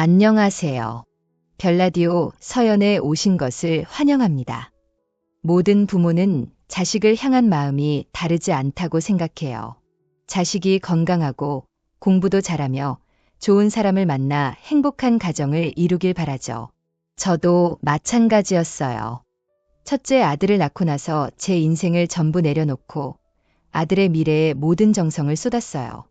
안녕하세요. 별라디오 서연에 오신 것을 환영합니다. 모든 부모는 자식을 향한 마음이 다르지 않다고 생각해요. 자식이 건강하고 공부도 잘하며 좋은 사람을 만나 행복한 가정을 이루길 바라죠. 저도 마찬가지였어요. 첫째 아들을 낳고 나서 제 인생을 전부 내려놓고 아들의 미래에 모든 정성을 쏟았어요.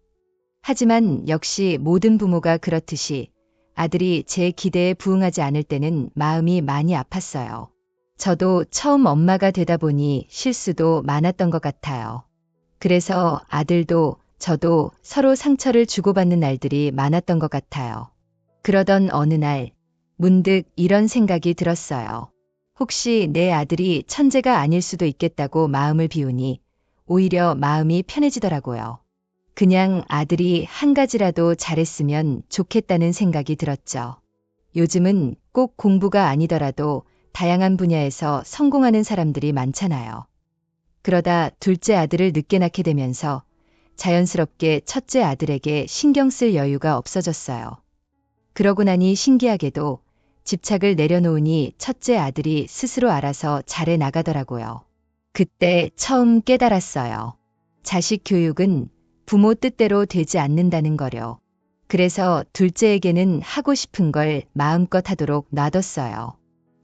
하지만 역시 모든 부모가 그렇듯이 아들이 제 기대에 부응하지 않을 때는 마음이 많이 아팠어요. 저도 처음 엄마가 되다 보니 실수도 많았던 것 같아요. 그래서 아들도 저도 서로 상처를 주고받는 날들이 많았던 것 같아요. 그러던 어느 날 문득 이런 생각이 들었어요. 혹시 내 아들이 천재가 아닐 수도 있겠다고 마음을 비우니 오히려 마음이 편해지더라고요. 그냥 아들이 한 가지라도 잘했으면 좋겠다는 생각이 들었죠. 요즘은 꼭 공부가 아니더라도 다양한 분야에서 성공하는 사람들이 많잖아요. 그러다 둘째 아들을 늦게 낳게 되면서 자연스럽게 첫째 아들에게 신경 쓸 여유가 없어졌어요. 그러고 나니 신기하게도 집착을 내려놓으니 첫째 아들이 스스로 알아서 잘해 나가더라고요. 그때 처음 깨달았어요. 자식 교육은 부모 뜻대로 되지 않는다는 거요. 그래서 둘째에게는 하고 싶은 걸 마음껏 하도록 놔뒀어요.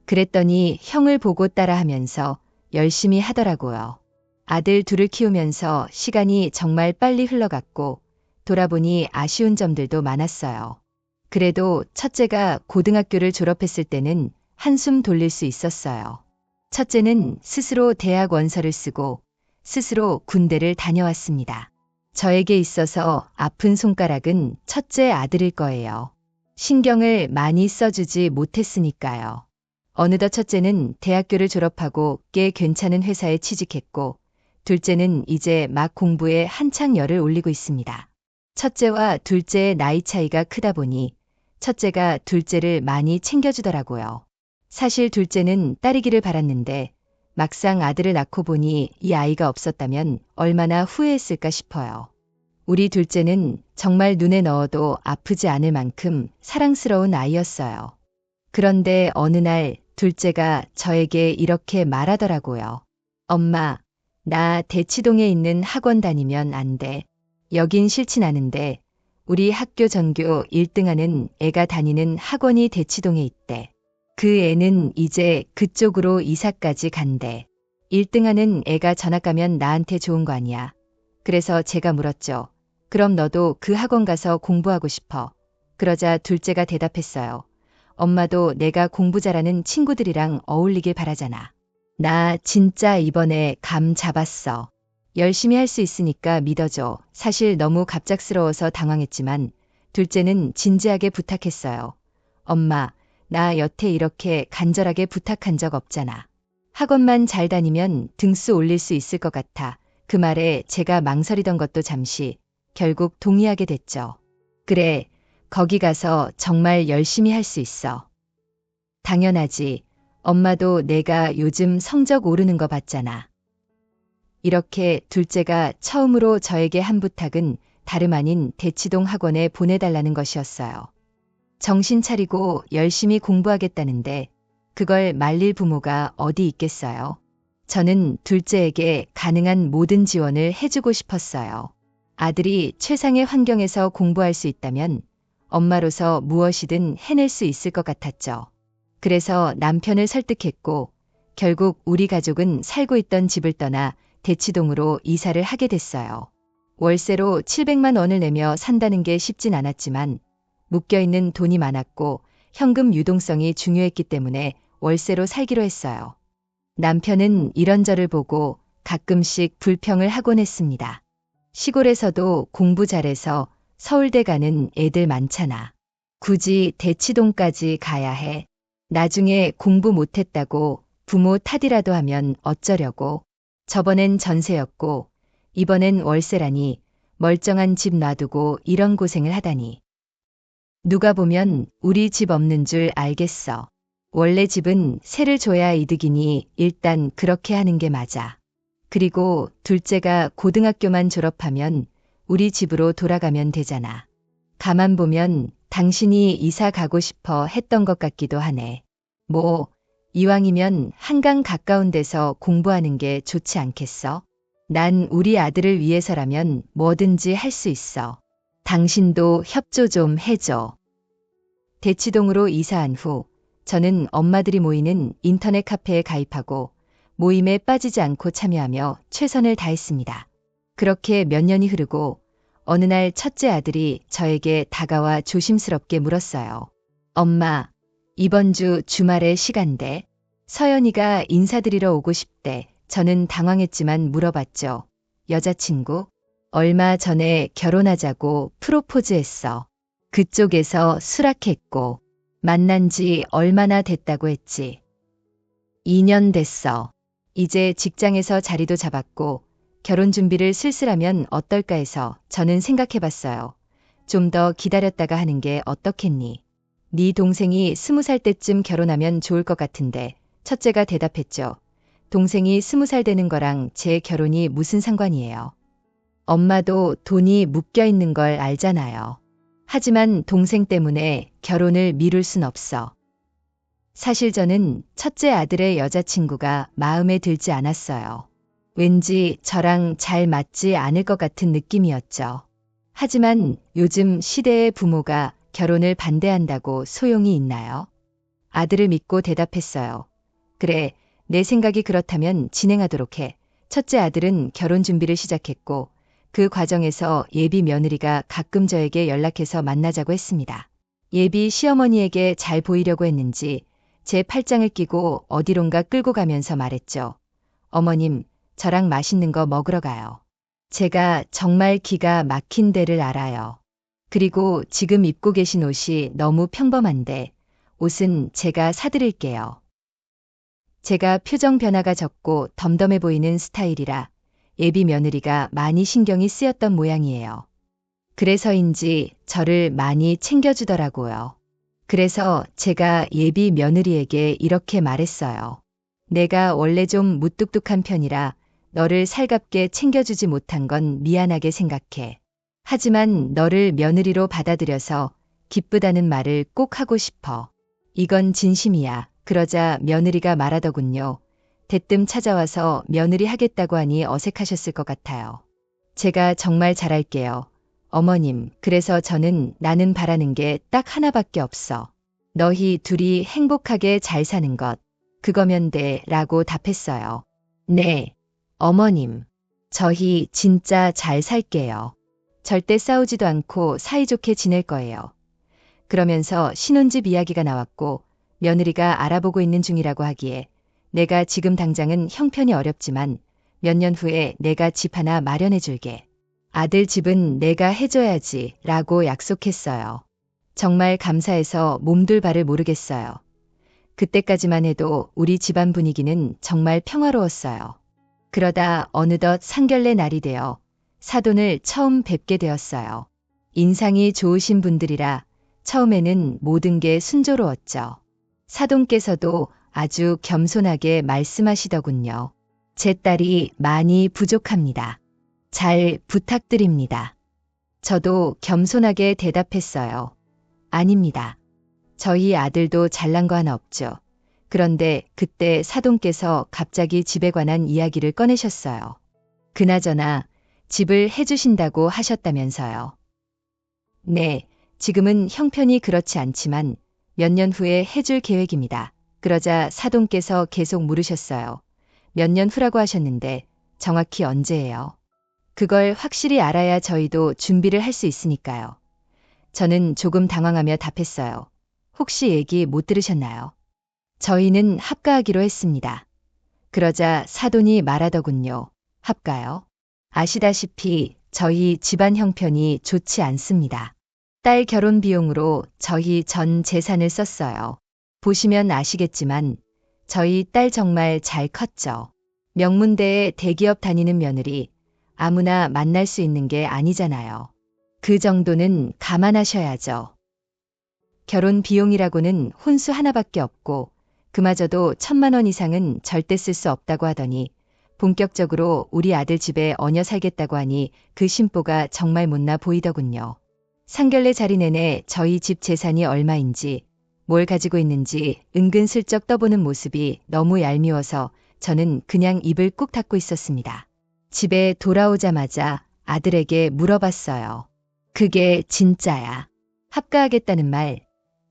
그랬더니 형을 보고 따라하면서 열심히 하더라고요. 아들 둘을 키우면서 시간이 정말 빨리 흘러갔고 돌아보니 아쉬운 점들도 많았어요. 그래도 첫째가 고등학교를 졸업했을 때는 한숨 돌릴 수 있었어요. 첫째는 스스로 대학 원서를 쓰고 스스로 군대를 다녀왔습니다. 저에게 있어서 아픈 손가락은 첫째 아들일 거예요. 신경을 많이 써주지 못했으니까요. 어느덧 첫째는 대학교를 졸업하고 꽤 괜찮은 회사에 취직했고 둘째는 이제 막 공부에 한창 열을 올리고 있습니다. 첫째와 둘째의 나이 차이가 크다 보니 첫째가 둘째를 많이 챙겨주더라고요. 사실 둘째는 딸이기를 바랐는데 막상 아들을 낳고 보니 이 아이가 없었다면 얼마나 후회했을까 싶어요. 우리 둘째는 정말 눈에 넣어도 아프지 않을 만큼 사랑스러운 아이였어요. 그런데 어느 날 둘째가 저에게 이렇게 말하더라고요. 엄마, 나 대치동에 있는 학원 다니면 안 돼. 여긴 싫진 않은데 우리 학교 전교 1등하는 애가 다니는 학원이 대치동에 있대. 그 애는 이제 그쪽으로 이사까지 간대. 1등하는 애가 전학 가면 나한테 좋은 거 아니야. 그래서 제가 물었죠. 그럼 너도 그 학원 가서 공부하고 싶어. 그러자 둘째가 대답했어요. 엄마도 내가 공부 잘하는 친구들이랑 어울리길 바라잖아. 나 진짜 이번에 감 잡았어. 열심히 할 수 있으니까 믿어줘. 사실 너무 갑작스러워서 당황했지만 둘째는 진지하게 부탁했어요. 엄마, 나 여태 이렇게 간절하게 부탁한 적 없잖아. 학원만 잘 다니면 등수 올릴 수 있을 것 같아. 그 말에 제가 망설이던 것도 잠시 결국 동의하게 됐죠. 그래, 거기 가서 정말 열심히 할 수 있어. 당연하지. 엄마도 내가 요즘 성적 오르는 거 봤잖아. 이렇게 둘째가 처음으로 저에게 한 부탁은 다름 아닌 대치동 학원에 보내달라는 것이었어요. 정신 차리고 열심히 공부하겠다는데 그걸 말릴 부모가 어디 있겠어요? 저는 둘째에게 가능한 모든 지원을 해주고 싶었어요. 아들이 최상의 환경에서 공부할 수 있다면 엄마로서 무엇이든 해낼 수 있을 것 같았죠. 그래서 남편을 설득했고 결국 우리 가족은 살고 있던 집을 떠나 대치동으로 이사를 하게 됐어요. 월세로 700만 원을 내며 산다는 게 쉽진 않았지만 묶여있는 돈이 많았고 현금 유동성이 중요했기 때문에 월세로 살기로 했어요. 남편은 이런 저를 보고 가끔씩 불평을 하곤 했습니다. 시골에서도 공부 잘해서 서울대 가는 애들 많잖아. 굳이 대치동까지 가야 해. 나중에 공부 못했다고 부모 탓이라도 하면 어쩌려고. 저번엔 전세였고 이번엔 월세라니 멀쩡한 집 놔두고 이런 고생을 하다니. 누가 보면 우리 집 없는 줄 알겠어. 원래 집은 세를 줘야 이득이니 일단 그렇게 하는 게 맞아. 그리고 둘째가 고등학교만 졸업하면 우리 집으로 돌아가면 되잖아. 가만 보면 당신이 이사 가고 싶어 했던 것 같기도 하네. 뭐, 이왕이면 한강 가까운 데서 공부하는 게 좋지 않겠어? 난 우리 아들을 위해서라면 뭐든지 할 수 있어. 당신도 협조 좀 해줘. 대치동으로 이사한 후 저는 엄마들이 모이는 인터넷 카페에 가입하고 모임에 빠지지 않고 참여하며 최선을 다했습니다. 그렇게 몇 년이 흐르고 어느 날 첫째 아들이 저에게 다가와 조심스럽게 물었어요. 엄마, 이번 주 주말에 시간 돼? 서연이가 인사드리러 오고 싶대. 저는 당황했지만 물어봤죠. 여자친구? 얼마 전에 결혼하자고 프로포즈했어. 그쪽에서 수락했고 만난 지 얼마나 됐다고 했지. 2년 됐어. 이제 직장에서 자리도 잡았고 결혼 준비를 슬슬하면 어떨까 해서 저는 생각해봤어요. 좀 더 기다렸다가 하는 게 어떻겠니? 네 동생이 20살 때쯤 결혼하면 좋을 것 같은데 첫째가 대답했죠. 동생이 20살 되는 거랑 제 결혼이 무슨 상관이에요. 엄마도 돈이 묶여 있는 걸 알잖아요. 하지만 동생 때문에 결혼을 미룰 순 없어. 사실 저는 첫째 아들의 여자친구가 마음에 들지 않았어요. 왠지 저랑 잘 맞지 않을 것 같은 느낌이었죠. 하지만 요즘 시대의 부모가 결혼을 반대한다고 소용이 있나요? 아들을 믿고 대답했어요. 그래, 내 생각이 그렇다면 진행하도록 해. 첫째 아들은 결혼 준비를 시작했고 그 과정에서 예비 며느리가 가끔 저에게 연락해서 만나자고 했습니다. 예비 시어머니에게 잘 보이려고 했는지 제 팔짱을 끼고 어디론가 끌고 가면서 말했죠. 어머님, 저랑 맛있는 거 먹으러 가요. 제가 정말 기가 막힌 데를 알아요. 그리고 지금 입고 계신 옷이 너무 평범한데 옷은 제가 사드릴게요. 제가 표정 변화가 적고 덤덤해 보이는 스타일이라 예비 며느리가 많이 신경이 쓰였던 모양이에요. 그래서인지 저를 많이 챙겨주더라고요. 그래서 제가 예비 며느리에게 이렇게 말했어요. 내가 원래 좀 무뚝뚝한 편이라 너를 살갑게 챙겨주지 못한 건 미안하게 생각해. 하지만 너를 며느리로 받아들여서 기쁘다는 말을 꼭 하고 싶어. 이건 진심이야. 그러자 며느리가 말하더군요. 대뜸 찾아와서 며느리 하겠다고 하니 어색하셨을 것 같아요. 제가 정말 잘할게요. 어머님, 그래서 저는 나는 바라는 게 딱 하나밖에 없어. 너희 둘이 행복하게 잘 사는 것. 그거면 돼 라고 답했어요. 네, 어머님. 저희 진짜 잘 살게요. 절대 싸우지도 않고 사이좋게 지낼 거예요. 그러면서 신혼집 이야기가 나왔고 며느리가 알아보고 있는 중이라고 하기에 내가 지금 당장은 형편이 어렵지만 몇 년 후에 내가 집 하나 마련해 줄게. 아들 집은 내가 해줘야지 라고 약속했어요. 정말 감사해서 몸둘 바를 모르겠어요. 그때까지만 해도 우리 집안 분위기는 정말 평화로웠어요. 그러다 어느덧 상견례 날이 되어 사돈을 처음 뵙게 되었어요. 인상이 좋으신 분들이라 처음에는 모든 게 순조로웠죠. 사돈께서도 아주 겸손하게 말씀하시더군요. 제 딸이 많이 부족합니다. 잘 부탁드립니다. 저도 겸손하게 대답했어요. 아닙니다. 저희 아들도 잘난 거 하나 없죠. 그런데 그때 사돈께서 갑자기 집에 관한 이야기를 꺼내셨어요. 그나저나 집을 해주신다고 하셨다면서요. 네, 지금은 형편이 그렇지 않지만 몇 년 후에 해줄 계획입니다. 그러자 사돈께서 계속 물으셨어요. 몇 년 후라고 하셨는데 정확히 언제예요? 그걸 확실히 알아야 저희도 준비를 할 수 있으니까요. 저는 조금 당황하며 답했어요. 혹시 얘기 못 들으셨나요? 저희는 합가하기로 했습니다. 그러자 사돈이 말하더군요. 합가요? 아시다시피 저희 집안 형편이 좋지 않습니다. 딸 결혼 비용으로 저희 전 재산을 썼어요. 보시면 아시겠지만 저희 딸 정말 잘 컸죠. 명문대에 대기업 다니는 며느리 아무나 만날 수 있는 게 아니잖아요. 그 정도는 감안하셔야죠. 결혼 비용이라고는 혼수 하나밖에 없고 그마저도 1,000만 원 이상은 절대 쓸 수 없다고 하더니 본격적으로 우리 아들 집에 얹어 살겠다고 하니 그 심보가 정말 못나 보이더군요. 상견례 자리 내내 저희 집 재산이 얼마인지, 뭘 가지고 있는지 은근슬쩍 떠보는 모습이 너무 얄미워서 저는 그냥 입을 꾹 닫고 있었습니다. 집에 돌아오자마자 아들에게 물어봤어요. 그게 진짜야. 합가하겠다는 말.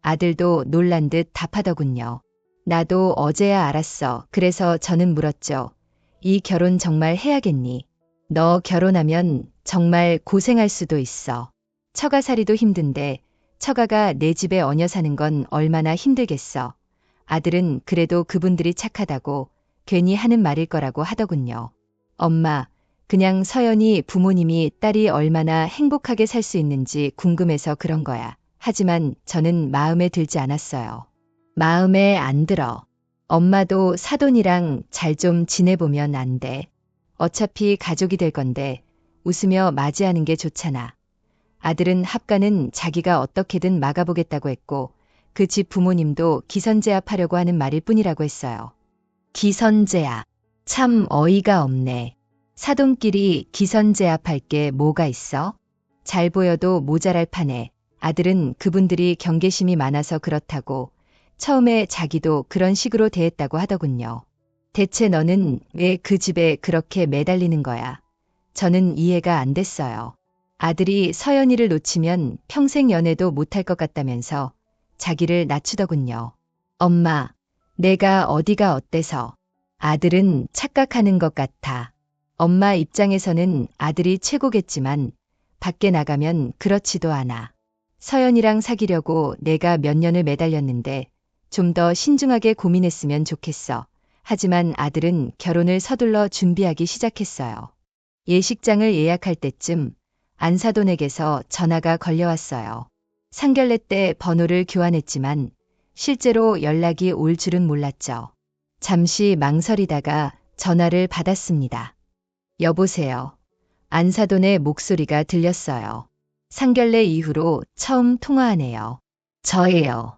아들도 놀란 듯 답하더군요. 나도 어제야 알았어. 그래서 저는 물었죠. 이 결혼 정말 해야겠니? 너 결혼하면 정말 고생할 수도 있어. 처가살이도 힘든데 처가가 내 집에 얹어 사는 건 얼마나 힘들겠어. 아들은 그래도 그분들이 착하다고 괜히 하는 말일 거라고 하더군요. 엄마, 그냥 서연이 부모님이 딸이 얼마나 행복하게 살 수 있는지 궁금해서 그런 거야. 하지만 저는 마음에 들지 않았어요. 마음에 안 들어. 엄마도 사돈이랑 잘 좀 지내보면 안 돼. 어차피 가족이 될 건데 웃으며 맞이하는 게 좋잖아. 아들은 합가는 자기가 어떻게든 막아보겠다고 했고 그 집 부모님도 기선제압하려고 하는 말일 뿐이라고 했어요. 기선제압. 참 어이가 없네. 사돈끼리 기선제압할 게 뭐가 있어? 잘 보여도 모자랄 판에 아들은 그분들이 경계심이 많아서 그렇다고 처음에 자기도 그런 식으로 대했다고 하더군요. 대체 너는 왜 그 집에 그렇게 매달리는 거야? 저는 이해가 안 됐어요. 아들이 서연이를 놓치면 평생 연애도 못할 것 같다면서 자기를 낮추더군요. 엄마, 내가 어디가 어때서? 아들은 착각하는 것 같아. 엄마 입장에서는 아들이 최고겠지만 밖에 나가면 그렇지도 않아. 서연이랑 사귀려고 내가 몇 년을 매달렸는데 좀 더 신중하게 고민했으면 좋겠어. 하지만 아들은 결혼을 서둘러 준비하기 시작했어요. 예식장을 예약할 때쯤 안사돈에게서 전화가 걸려왔어요. 상견례 때 번호를 교환했지만 실제로 연락이 올 줄은 몰랐죠. 잠시 망설이다가 전화를 받았습니다. 여보세요. 안사돈의 목소리가 들렸어요. 상견례 이후로 처음 통화하네요. 저예요.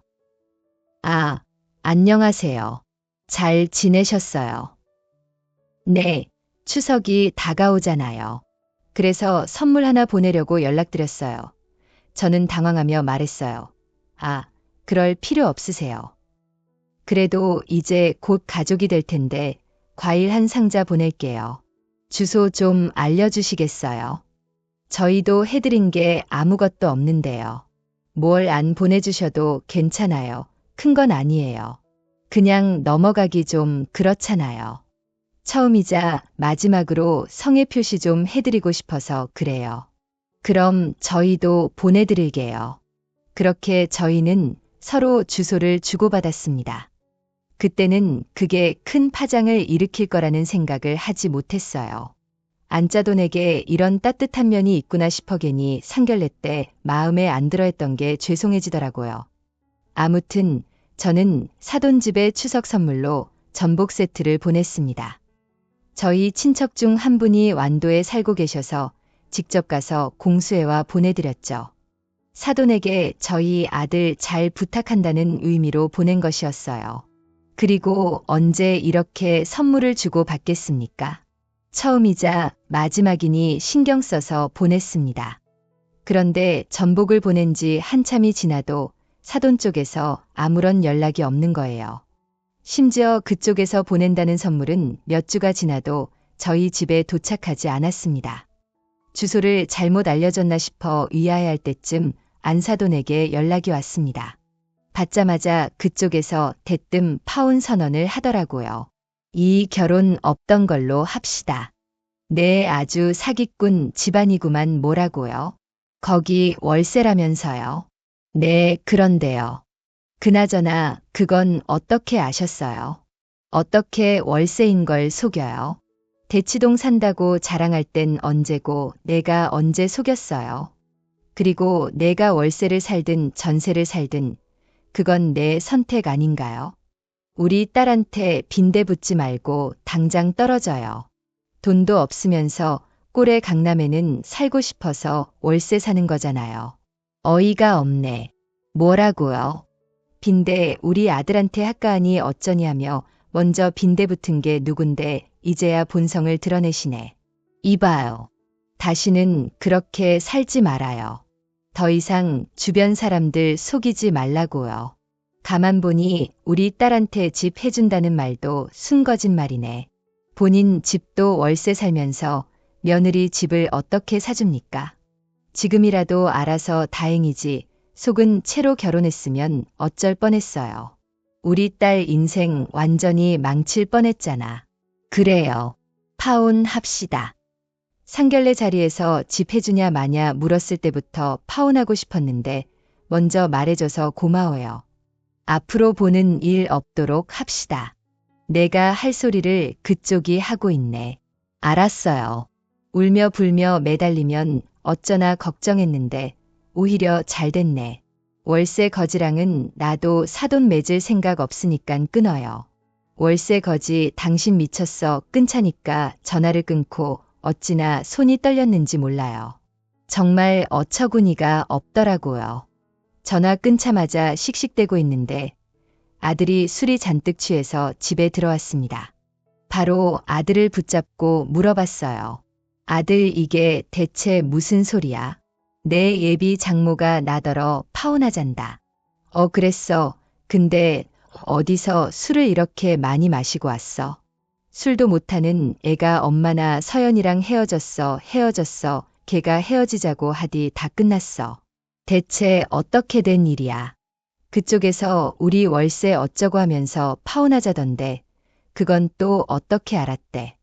아, 안녕하세요. 잘 지내셨어요? 네, 추석이 다가오잖아요. 그래서 선물 하나 보내려고 연락드렸어요. 저는 당황하며 말했어요. 아, 그럴 필요 없으세요. 그래도 이제 곧 가족이 될 텐데 과일 한 상자 보낼게요. 주소 좀 알려주시겠어요? 저희도 해드린 게 아무것도 없는데요. 뭘 안 보내주셔도 괜찮아요. 큰 건 아니에요. 그냥 넘어가기 좀 그렇잖아요. 처음이자 마지막으로 성의 표시 좀 해드리고 싶어서 그래요. 그럼 저희도 보내드릴게요. 그렇게 저희는 서로 주소를 주고받았습니다. 그때는 그게 큰 파장을 일으킬 거라는 생각을 하지 못했어요. 안짜돈에게 이런 따뜻한 면이 있구나 싶어 괜히 상견례 때 마음에 안 들어 했던 게 죄송해지더라고요. 아무튼 저는 사돈 집에 추석 선물로 전복 세트를 보냈습니다. 저희 친척 중 한 분이 완도에 살고 계셔서 직접 가서 공수해와 보내드렸죠. 사돈에게 저희 아들 잘 부탁한다는 의미로 보낸 것이었어요. 그리고 언제 이렇게 선물을 주고 받겠습니까? 처음이자 마지막이니 신경 써서 보냈습니다. 그런데 전복을 보낸 지 한참이 지나도 사돈 쪽에서 아무런 연락이 없는 거예요. 심지어 그쪽에서 보낸다는 선물은 몇 주가 지나도 저희 집에 도착하지 않았습니다. 주소를 잘못 알려줬나 싶어 의아해할 때쯤 안사돈에게 연락이 왔습니다. 받자마자 그쪽에서 대뜸 파혼 선언을 하더라고요. 이 결혼 없던 걸로 합시다. 네, 아주 사기꾼 집안이구만. 뭐라고요? 거기 월세라면서요. 네, 그런데요. 그나저나 그건 어떻게 아셨어요? 어떻게 월세인 걸 속여요? 대치동 산다고 자랑할 땐 언제고 내가 언제 속였어요? 그리고 내가 월세를 살든 전세를 살든 그건 내 선택 아닌가요? 우리 딸한테 빈대 붙지 말고 당장 떨어져요. 돈도 없으면서 꼴의 강남에는 살고 싶어서 월세 사는 거잖아요. 어이가 없네. 뭐라고요? 빈대 우리 아들한테 학가하니 어쩌니 하며 먼저 빈대 붙은 게 누군데 이제야 본성을 드러내시네. 이봐요. 다시는 그렇게 살지 말아요. 더 이상 주변 사람들 속이지 말라고요. 가만 보니 우리 딸한테 집 해준다는 말도 순거짓말이네. 본인 집도 월세 살면서 며느리 집을 어떻게 사줍니까? 지금이라도 알아서 다행이지 속은 채로 결혼했으면 어쩔 뻔했어요. 우리 딸 인생 완전히 망칠 뻔했잖아. 그래요. 파혼합시다. 상견례 자리에서 집 해주냐 마냐 물었을 때부터 파혼하고 싶었는데 먼저 말해줘서 고마워요. 앞으로 보는 일 없도록 합시다. 내가 할 소리를 그쪽이 하고 있네. 알았어요. 울며 불며 매달리면 어쩌나 걱정했는데 오히려 잘 됐네. 월세 거지랑은 나도 사돈 맺을 생각 없으니깐 끊어요. 월세 거지 당신 미쳤어 끊자니까 전화를 끊고 어찌나 손이 떨렸는지 몰라요. 정말 어처구니가 없더라고요. 전화 끊자마자 씩씩대고 있는데 아들이 술이 잔뜩 취해서 집에 들어왔습니다. 바로 아들을 붙잡고 물어봤어요. 아들 이게 대체 무슨 소리야? 내 예비 장모가 나더러 파혼하잔다. 그랬어. 근데 어디서 술을 이렇게 많이 마시고 왔어? 술도 못하는 애가 엄마나 서연이랑 헤어졌어. 걔가 헤어지자고 하디 다 끝났어. 대체 어떻게 된 일이야? 그쪽에서 우리 월세 어쩌고 하면서 파혼하자던데 그건 또 어떻게 알았대?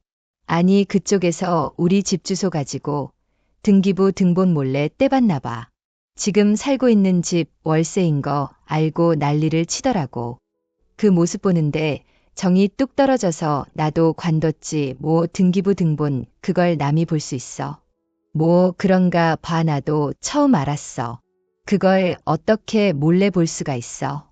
아니 그쪽에서 우리 집 주소 가지고 등기부 등본 몰래 떼봤나 봐. 지금 살고 있는 집 월세인 거 알고 난리를 치더라고. 그 모습 보는데 정이 뚝 떨어져서 나도 관뒀지 뭐 등기부 등본 그걸 남이 볼 수 있어. 뭐 그런가 봐 나도 처음 알았어. 그걸 어떻게 몰래 볼 수가 있어.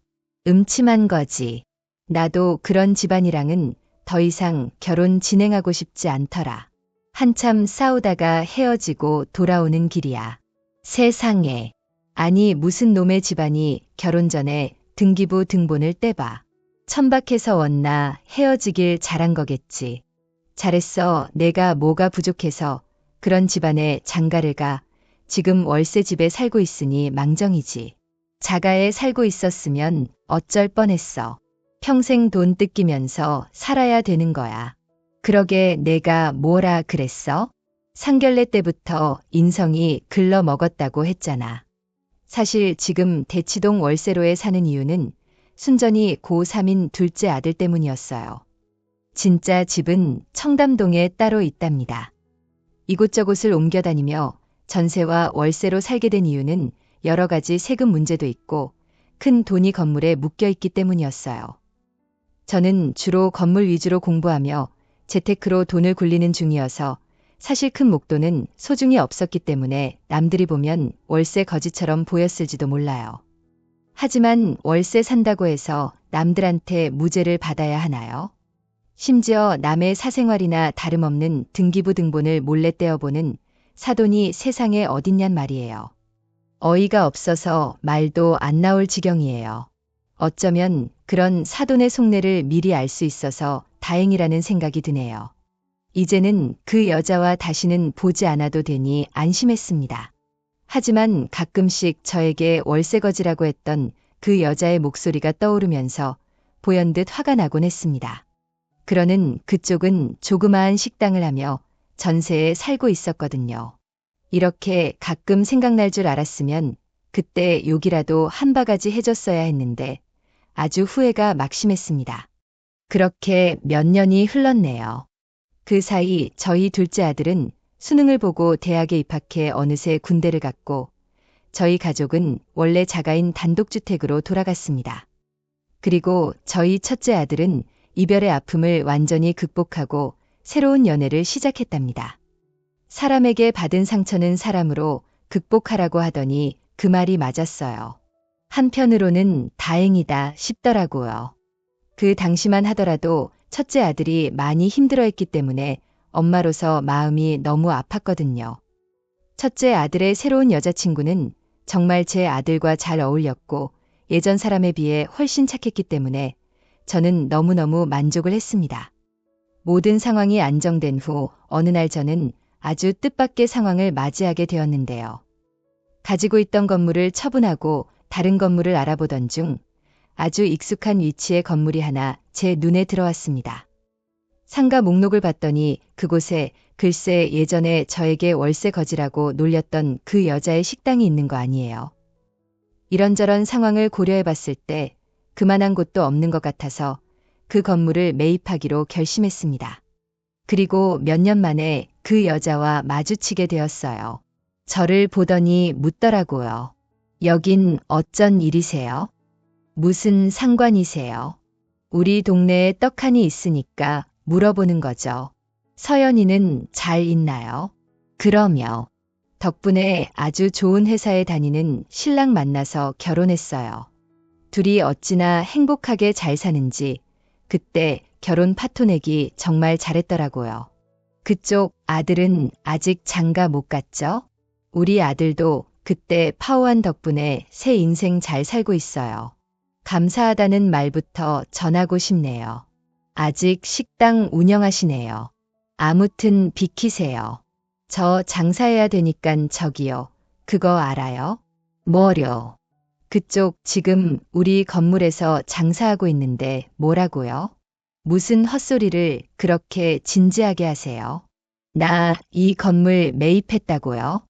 음침한 거지. 나도 그런 집안이랑은 더 이상 결혼 진행하고 싶지 않더라. 한참 싸우다가 헤어지고 돌아오는 길이야. 세상에. 아니 무슨 놈의 집안이 결혼 전에 등기부 등본을 떼봐. 천박해서 왔나 헤어지길 잘한 거겠지. 잘했어. 내가 뭐가 부족해서 그런 집안에 장가를 가. 지금 월세 집에 살고 있으니 망정이지. 자가에 살고 있었으면 어쩔 뻔했어. 평생 돈 뜯기면서 살아야 되는 거야. 그러게 내가 뭐라 그랬어? 상견례 때부터 인성이 글러 먹었다고 했잖아. 사실 지금 대치동 월세로에 사는 이유는 순전히 고3인 둘째 아들 때문이었어요. 진짜 집은 청담동에 따로 있답니다. 이곳저곳을 옮겨 다니며 전세와 월세로 살게 된 이유는 여러 가지 세금 문제도 있고 큰 돈이 건물에 묶여 있기 때문이었어요. 저는 주로 건물 위주로 공부하며 재테크로 돈을 굴리는 중이어서 사실 큰 목돈은 소중히 없었기 때문에 남들이 보면 월세 거지처럼 보였을지도 몰라요. 하지만 월세 산다고 해서 남들한테 무죄를 받아야 하나요? 심지어 남의 사생활이나 다름없는 등기부 등본을 몰래 떼어보는 사돈이 세상에 어딨냔 말이에요. 어이가 없어서 말도 안 나올 지경이에요. 어쩌면 그런 사돈의 속내를 미리 알 수 있어서 다행이라는 생각이 드네요. 이제는 그 여자와 다시는 보지 않아도 되니 안심했습니다. 하지만 가끔씩 저에게 월세거지라고 했던 그 여자의 목소리가 떠오르면서 보연듯 화가 나곤 했습니다. 그러는 그쪽은 조그마한 식당을 하며 전세에 살고 있었거든요. 이렇게 가끔 생각날 줄 알았으면 그때 욕이라도 한 바가지 해줬어야 했는데 아주 후회가 막심했습니다. 그렇게 몇 년이 흘렀네요. 그 사이 저희 둘째 아들은 수능을 보고 대학에 입학해 어느새 군대를 갔고 저희 가족은 원래 자가인 단독주택으로 돌아갔습니다. 그리고 저희 첫째 아들은 이별의 아픔을 완전히 극복하고 새로운 연애를 시작했답니다. 사람에게 받은 상처는 사람으로 극복하라고 하더니 그 말이 맞았어요. 한편으로는 다행이다 싶더라고요. 그 당시만 하더라도 첫째 아들이 많이 힘들어했기 때문에 엄마로서 마음이 너무 아팠거든요. 첫째 아들의 새로운 여자친구는 정말 제 아들과 잘 어울렸고 예전 사람에 비해 훨씬 착했기 때문에 저는 너무너무 만족을 했습니다. 모든 상황이 안정된 후 어느 날 저는 아주 뜻밖의 상황을 맞이하게 되었는데요. 가지고 있던 건물을 처분하고 다른 건물을 알아보던 중 아주 익숙한 위치의 건물이 하나 제 눈에 들어왔습니다. 상가 목록을 봤더니 그곳에 글쎄 예전에 저에게 월세 거지라고 놀렸던 그 여자의 식당이 있는 거 아니에요. 이런저런 상황을 고려해 봤을 때 그만한 곳도 없는 것 같아서 그 건물을 매입하기로 결심했습니다. 그리고 몇 년 만에 그 여자와 마주치게 되었어요. 저를 보더니 묻더라고요. 여긴 어쩐 일이세요? 무슨 상관이세요? 우리 동네에 떡하니 있으니까 물어보는 거죠. 서연이는 잘 있나요? 그럼요. 덕분에 아주 좋은 회사에 다니는 신랑 만나서 결혼했어요. 둘이 어찌나 행복하게 잘 사는지 그때 결혼 파토 내기 정말 잘했더라고요. 그쪽 아들은 아직 장가 못 갔죠? 우리 아들도 그때 파워한 덕분에 새 인생 잘 살고 있어요. 감사하다는 말부터 전하고 싶네요. 아직 식당 운영하시네요. 아무튼 비키세요. 저 장사해야 되니깐 저기요. 그거 알아요? 뭐려? 그쪽 지금 우리 건물에서 장사하고 있는데 뭐라고요? 무슨 헛소리를 그렇게 진지하게 하세요? 나 이 건물 매입했다고요?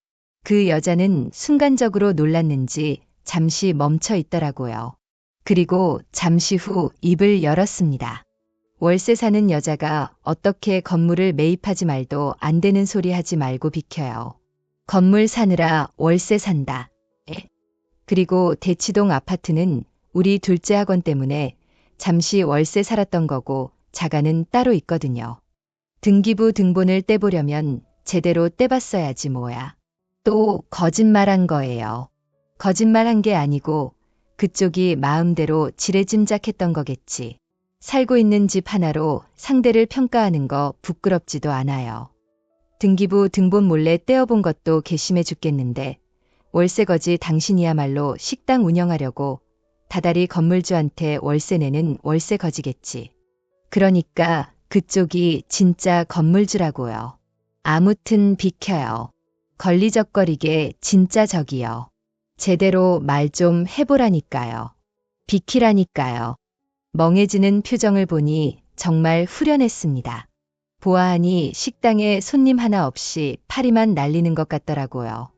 그 여자는 순간적으로 놀랐는지 잠시 멈춰 있더라고요. 그리고 잠시 후 입을 열었습니다. 월세 사는 여자가 어떻게 건물을 매입하지 말도 안 되는 소리 하지 말고 비켜요. 건물 사느라 월세 산다. 그리고 대치동 아파트는 우리 둘째 학원 때문에 잠시 월세 살았던 거고 자가는 따로 있거든요. 등기부 등본을 떼보려면 제대로 떼봤어야지 뭐야. 또 거짓말한 거예요. 거짓말한 게 아니고 그쪽이 마음대로 지레짐작했던 거겠지. 살고 있는 집 하나로 상대를 평가하는 거 부끄럽지도 않아요. 등기부 등본 몰래 떼어본 것도 괘씸해 죽겠는데 월세 거지 당신이야말로 식당 운영하려고 다달이 건물주한테 월세 내는 월세 거지겠지. 그러니까 그쪽이 진짜 건물주라고요. 아무튼 비켜요. 걸리적거리게 진짜 저기요. 제대로 말 좀 해보라니까요. 비키라니까요. 멍해지는 표정을 보니 정말 후련했습니다. 보아하니 식당에 손님 하나 없이 파리만 날리는 것 같더라고요.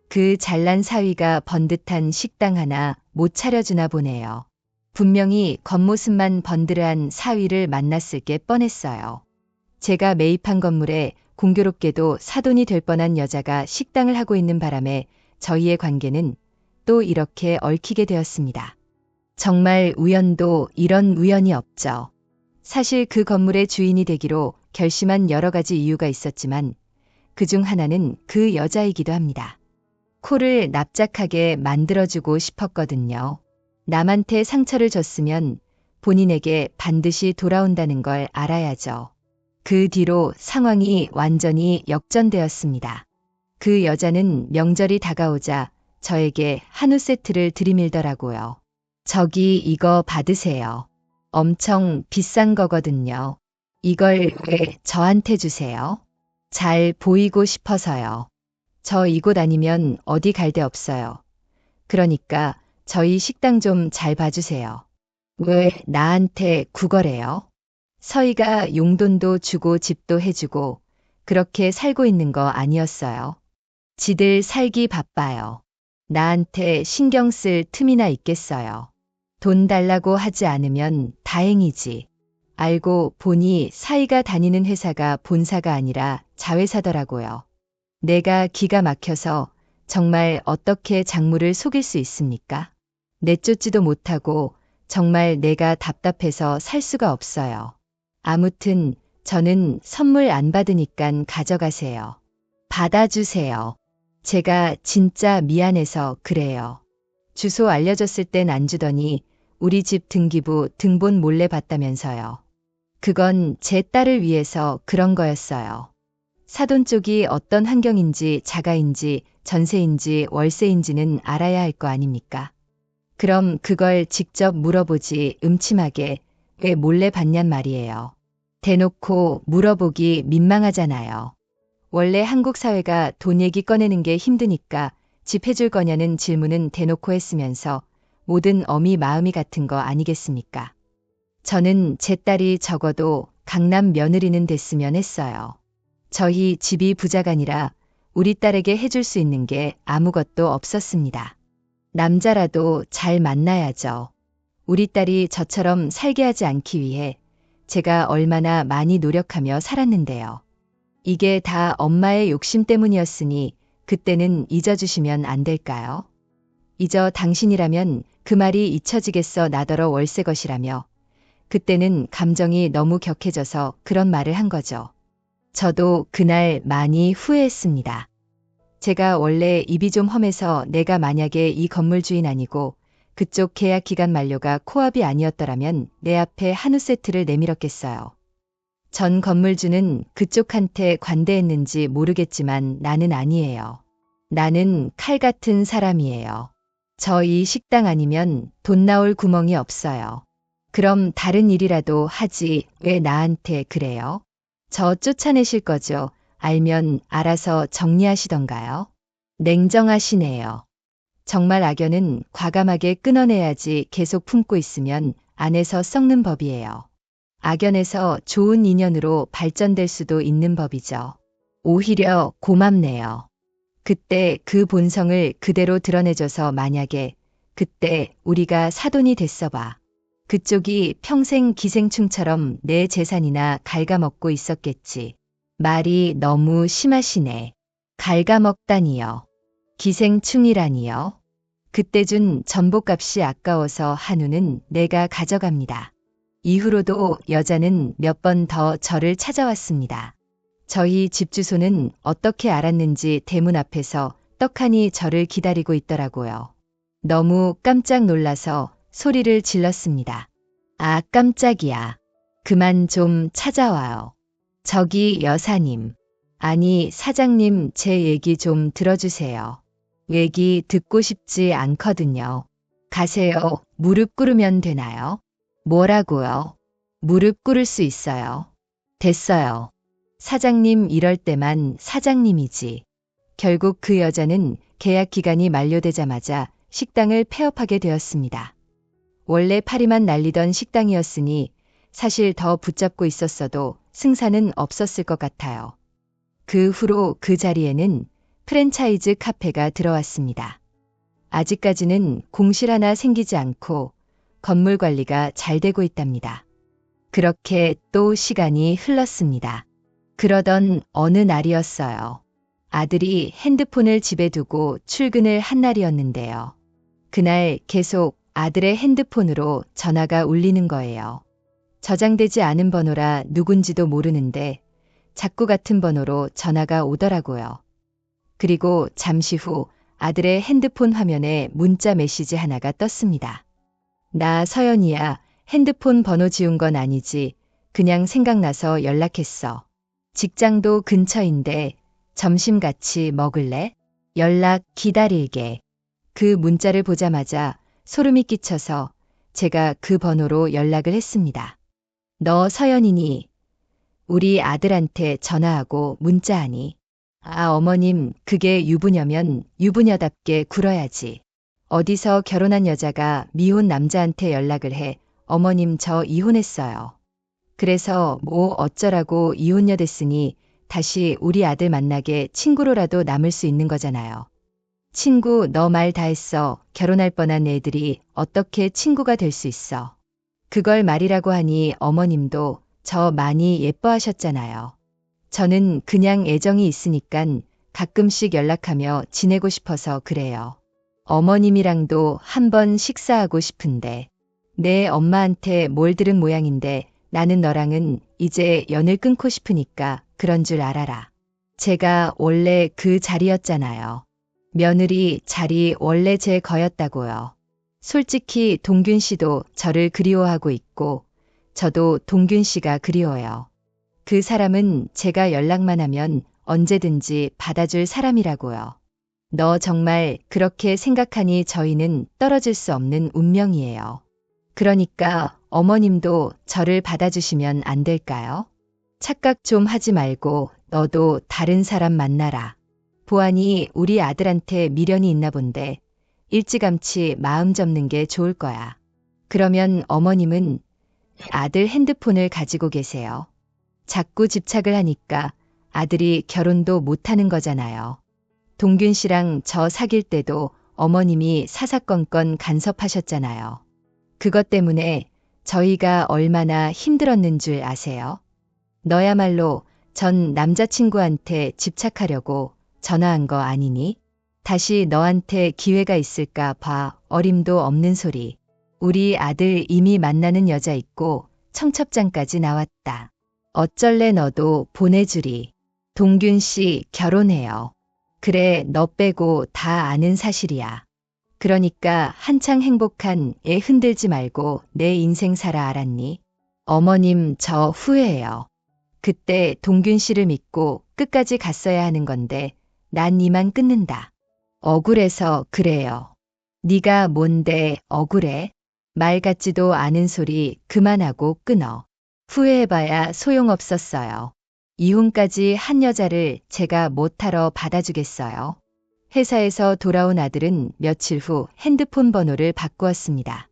그 잘난 사위가 번듯한 식당 하나 못 차려주나 보네요. 분명히 겉모습만 번드르한 사위를 만났을 게 뻔했어요. 제가 매입한 건물에 공교롭게도 사돈이 될 뻔한 여자가 식당을 하고 있는 바람에 저희의 관계는 또 이렇게 얽히게 되었습니다. 정말 우연도 이런 우연이 없죠. 사실 그 건물의 주인이 되기로 결심한 여러 가지 이유가 있었지만 그중 하나는 그 여자이기도 합니다. 코를 납작하게 만들어주고 싶었거든요. 남한테 상처를 줬으면 본인에게 반드시 돌아온다는 걸 알아야죠. 그 뒤로 상황이 완전히 역전되었습니다. 그 여자는 명절이 다가오자 저에게 한우 세트를 들이밀더라고요. 저기 이거 받으세요. 엄청 비싼 거거든요. 이걸 왜 저한테 주세요? 잘 보이고 싶어서요. 저 이곳 아니면 어디 갈 데 없어요. 그러니까 저희 식당 좀 잘 봐주세요. 왜 나한테 구걸해요? 서희가 용돈도 주고 집도 해주고 그렇게 살고 있는 거 아니었어요. 지들 살기 바빠요. 나한테 신경 쓸 틈이나 있겠어요. 돈 달라고 하지 않으면 다행이지. 알고 보니 사이가 다니는 회사가 본사가 아니라 자회사더라고요. 내가 기가 막혀서 정말 어떻게 장모를 속일 수 있습니까? 내쫓지도 못하고 정말 내가 답답해서 살 수가 없어요. 아무튼 저는 선물 안 받으니깐 가져가세요. 받아주세요. 제가 진짜 미안해서 그래요. 주소 알려줬을 땐 안 주더니 우리 집 등기부 등본 몰래 봤다면서요. 그건 제 딸을 위해서 그런 거였어요. 사돈 쪽이 어떤 환경인지 자가인지 전세인지 월세인지는 알아야 할 거 아닙니까? 그럼 그걸 직접 물어보지 음침하게 왜 몰래 봤냔 말이에요. 대놓고 물어보기 민망하잖아요. 원래 한국 사회가 돈 얘기 꺼내는 게 힘드니까 집 해줄 거냐는 질문은 대놓고 했으면서 모든 어미 마음이 같은 거 아니겠습니까? 저는 제 딸이 적어도 강남 며느리는 됐으면 했어요. 저희 집이 부자간이라 우리 딸에게 해줄 수 있는 게 아무것도 없었습니다. 남자라도 잘 만나야죠. 우리 딸이 저처럼 살게 하지 않기 위해 제가 얼마나 많이 노력하며 살았는데요. 이게 다 엄마의 욕심 때문이었으니 그때는 잊어주시면 안 될까요? 잊어 당신이라면 그 말이 잊혀지겠어 나더러 월세 것이라며 그때는 감정이 너무 격해져서 그런 말을 한 거죠. 저도 그날 많이 후회했습니다. 제가 원래 입이 좀 험해서 내가 만약에 이 건물 주인 아니고 그쪽 계약 기간 만료가 코앞이 아니었더라면 내 앞에 한우 세트를 내밀었겠어요. 전 건물주는 그쪽한테 관대했는지 모르겠지만 나는 아니에요. 나는 칼 같은 사람이에요. 저 이 식당 아니면 돈 나올 구멍이 없어요. 그럼 다른 일이라도 하지 왜 나한테 그래요? 저 쫓아내실 거죠? 알면 알아서 정리하시던가요? 냉정하시네요. 정말 악연은 과감하게 끊어내야지 계속 품고 있으면 안에서 썩는 법이에요. 악연에서 좋은 인연으로 발전될 수도 있는 법이죠. 오히려 고맙네요. 그때 그 본성을 그대로 드러내줘서 만약에 그때 우리가 사돈이 됐어봐. 그쪽이 평생 기생충처럼 내 재산이나 갉아먹고 있었겠지. 말이 너무 심하시네. 갉아먹다니요. 기생충이라니요. 그때 준 전복값이 아까워서 한우는 내가 가져갑니다. 이후로도 여자는 몇 번 더 저를 찾아왔습니다. 저희 집 주소는 어떻게 알았는지 대문 앞에서 떡하니 저를 기다리고 있더라고요. 너무 깜짝 놀라서 소리를 질렀습니다. 아, 깜짝이야. 그만 좀 찾아와요. 저기 여사님. 아니, 사장님 제 얘기 좀 들어주세요. 얘기 듣고 싶지 않거든요. 가세요. 무릎 꿇으면 되나요? 뭐라고요? 무릎 꿇을 수 있어요. 됐어요. 사장님 이럴 때만 사장님이지. 결국 그 여자는 계약 기간이 만료되자마자 식당을 폐업하게 되었습니다. 원래 파리만 날리던 식당이었으니 사실 더 붙잡고 있었어도 승산은 없었을 것 같아요. 그 후로 그 자리에는 프랜차이즈 카페가 들어왔습니다. 아직까지는 공실 하나 생기지 않고 건물 관리가 잘 되고 있답니다. 그렇게 또 시간이 흘렀습니다. 그러던 어느 날이었어요. 아들이 핸드폰을 집에 두고 출근을 한 날이었는데요. 그날 계속 아들의 핸드폰으로 전화가 울리는 거예요. 저장되지 않은 번호라 누군지도 모르는데 자꾸 같은 번호로 전화가 오더라고요. 그리고 잠시 후 아들의 핸드폰 화면에 문자 메시지 하나가 떴습니다. 나 서연이야. 핸드폰 번호 지운 건 아니지. 그냥 생각나서 연락했어. 직장도 근처인데 점심 같이 먹을래? 연락 기다릴게. 그 문자를 보자마자 소름이 끼쳐서 제가 그 번호로 연락을 했습니다. 너 서연이니? 우리 아들한테 전화하고 문자하니? 아, 어머님, 그게 유부녀면 유부녀답게 굴어야지. 어디서 결혼한 여자가 미혼 남자한테 연락을 해. 어머님, 저 이혼했어요. 그래서 뭐 어쩌라고 이혼녀 됐으니 다시 우리 아들 만나게 친구로라도 남을 수 있는 거잖아요. 친구, 너 말 다 했어. 결혼할 뻔한 애들이 어떻게 친구가 될 수 있어. 그걸 말이라고 하니 어머님도 저 많이 예뻐하셨잖아요. 저는 그냥 애정이 있으니깐 가끔씩 연락하며 지내고 싶어서 그래요. 어머님이랑도 한번 식사하고 싶은데 내 엄마한테 뭘 들은 모양인데 나는 너랑은 이제 연을 끊고 싶으니까 그런 줄 알아라. 제가 원래 그 자리였잖아요. 며느리 자리 원래 제 거였다고요. 솔직히 동균 씨도 저를 그리워하고 있고 저도 동균 씨가 그리워요. 그 사람은 제가 연락만 하면 언제든지 받아줄 사람이라고요. 너 정말 그렇게 생각하니 저희는 떨어질 수 없는 운명이에요. 그러니까 어머님도 저를 받아주시면 안 될까요? 착각 좀 하지 말고 너도 다른 사람 만나라. 보아니 우리 아들한테 미련이 있나 본데 일찌감치 마음 접는 게 좋을 거야. 그러면 어머님은 아들 핸드폰을 가지고 계세요. 자꾸 집착을 하니까 아들이 결혼도 못하는 거잖아요. 동균 씨랑 저 사귈 때도 어머님이 사사건건 간섭하셨잖아요. 그것 때문에 저희가 얼마나 힘들었는 줄 아세요? 너야말로 전 남자친구한테 집착하려고 전화한 거 아니니? 다시 너한테 기회가 있을까 봐 어림도 없는 소리. 우리 아들 이미 만나는 여자 있고 청첩장까지 나왔다. 어쩔래 너도 보내주리. 동균 씨 결혼해요. 그래 너 빼고 다 아는 사실이야. 그러니까 한창 행복한 애 흔들지 말고 내 인생 살아 알았니? 어머님 저 후회해요. 그때 동균 씨를 믿고 끝까지 갔어야 하는 건데 난 이만 끊는다. 억울해서 그래요. 네가 뭔데 억울해? 말 같지도 않은 소리 그만하고 끊어. 후회해봐야 소용없었어요. 이혼까지 한 여자를 제가 못하러 받아주겠어요. 회사에서 돌아온 아들은 며칠 후 핸드폰 번호를 바꾸었습니다.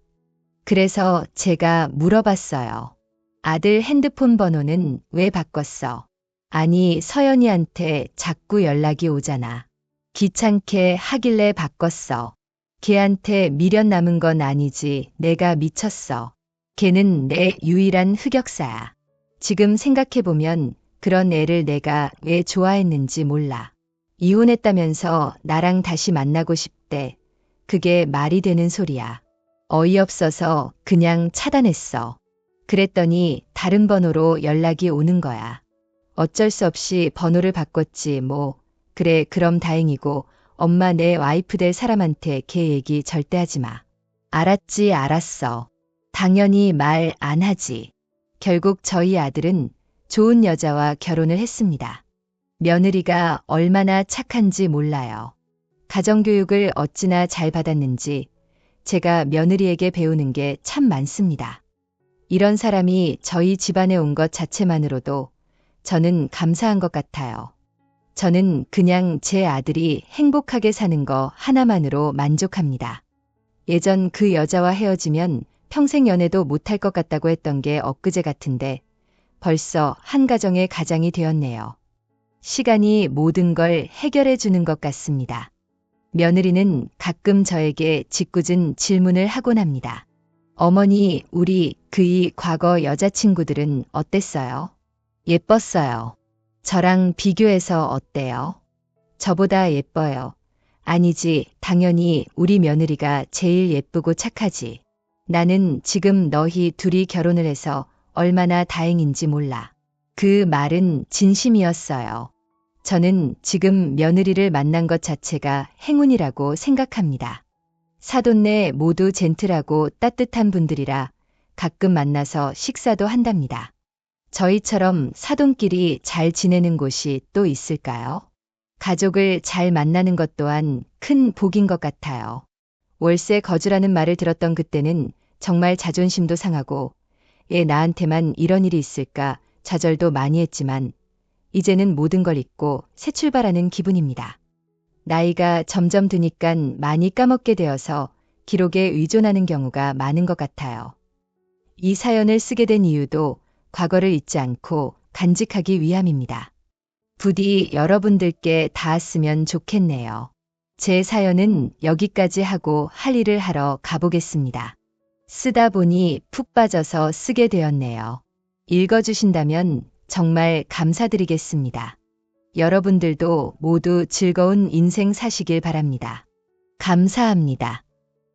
그래서 제가 물어봤어요. 아들 핸드폰 번호는 왜 바꿨어? 아니 서연이한테 자꾸 연락이 오잖아. 귀찮게 하길래 바꿨어. 걔한테 미련 남은 건 아니지 내가 미쳤어. 걔는 내 유일한 흑역사야. 지금 생각해보면 그런 애를 내가 왜 좋아했는지 몰라. 이혼했다면서 나랑 다시 만나고 싶대. 그게 말이 되는 소리야. 어이없어서 그냥 차단했어. 그랬더니 다른 번호로 연락이 오는 거야. 어쩔 수 없이 번호를 바꿨지 뭐. 그래 그럼 다행이고 엄마 내 와이프 될 사람한테 걔 얘기 절대 하지 마. 알았지 알았어. 당연히 말 안 하지. 결국 저희 아들은 좋은 여자와 결혼을 했습니다. 며느리가 얼마나 착한지 몰라요. 가정교육을 어찌나 잘 받았는지 제가 며느리에게 배우는 게 참 많습니다. 이런 사람이 저희 집안에 온 것 자체만으로도 저는 감사한 것 같아요. 저는 그냥 제 아들이 행복하게 사는 거 하나만으로 만족합니다. 예전 그 여자와 헤어지면 평생 연애도 못할 것 같다고 했던 게 엊그제 같은데 벌써 한 가정의 가장이 되었네요. 시간이 모든 걸 해결해 주는 것 같습니다. 며느리는 가끔 저에게 짓궂은 질문을 하곤 합니다. 어머니, 우리 그이 과거 여자친구들은 어땠어요? 예뻤어요. 저랑 비교해서 어때요? 저보다 예뻐요. 아니지, 당연히 우리 며느리가 제일 예쁘고 착하지. 나는 지금 너희 둘이 결혼을 해서 얼마나 다행인지 몰라. 그 말은 진심이었어요. 저는 지금 며느리를 만난 것 자체가 행운이라고 생각합니다. 사돈네 모두 젠틀하고 따뜻한 분들이라 가끔 만나서 식사도 한답니다. 저희처럼 사돈끼리 잘 지내는 곳이 또 있을까요? 가족을 잘 만나는 것 또한 큰 복인 것 같아요. 월세 거주라는 말을 들었던 그때는 정말 자존심도 상하고 얘 나한테만 이런 일이 있을까 좌절도 많이 했지만 이제는 모든 걸 잊고 새 출발하는 기분입니다. 나이가 점점 드니깐 많이 까먹게 되어서 기록에 의존하는 경우가 많은 것 같아요. 이 사연을 쓰게 된 이유도 과거를 잊지 않고 간직하기 위함입니다. 부디 여러분들께 닿았으면 좋겠네요. 제 사연은 여기까지 하고 할 일을 하러 가보겠습니다. 쓰다 보니 푹 빠져서 쓰게 되었네요. 읽어주신다면 정말 감사드리겠습니다. 여러분들도 모두 즐거운 인생 사시길 바랍니다. 감사합니다.